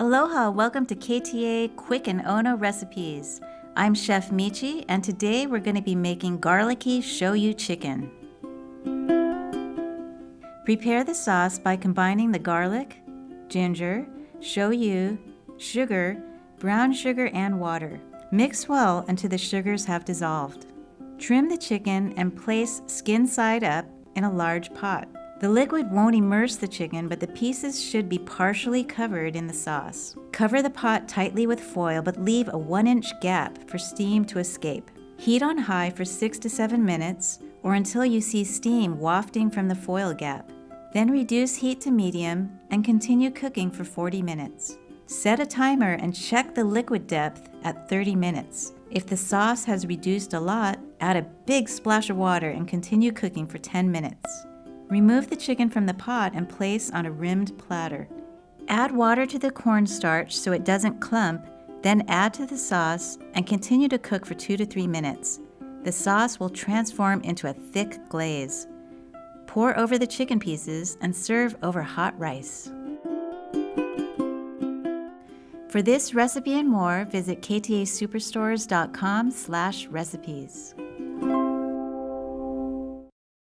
Aloha, welcome to KTA Quick and Ono Recipes. I'm Chef Michi, and today we're going to be making Garlicky Shoyu chicken. Prepare the sauce by combining the garlic, ginger, shoyu, sugar, brown sugar, and water. Mix well until the sugars have dissolved. Trim the chicken and place skin side up in a large pot. The liquid won't immerse the chicken, but the pieces should be partially covered in the sauce. Cover the pot tightly with foil, but leave a 1-inch gap for steam to escape. Heat on high for 6 to 7 minutes, or until you see steam wafting from the foil gap. Then reduce heat to medium and continue cooking for 40 minutes. Set a timer and check the liquid depth at 30 minutes. If the sauce has reduced a lot, add a big splash of water and continue cooking for 10 minutes. Remove the chicken from the pot and place on a rimmed platter. Add water to the cornstarch so it doesn't clump, then add to the sauce and continue to cook for 2 to 3 minutes. The sauce will transform into a thick glaze. Pour over the chicken pieces and serve over hot rice. For this recipe and more, visit ktasuperstores.com/recipes.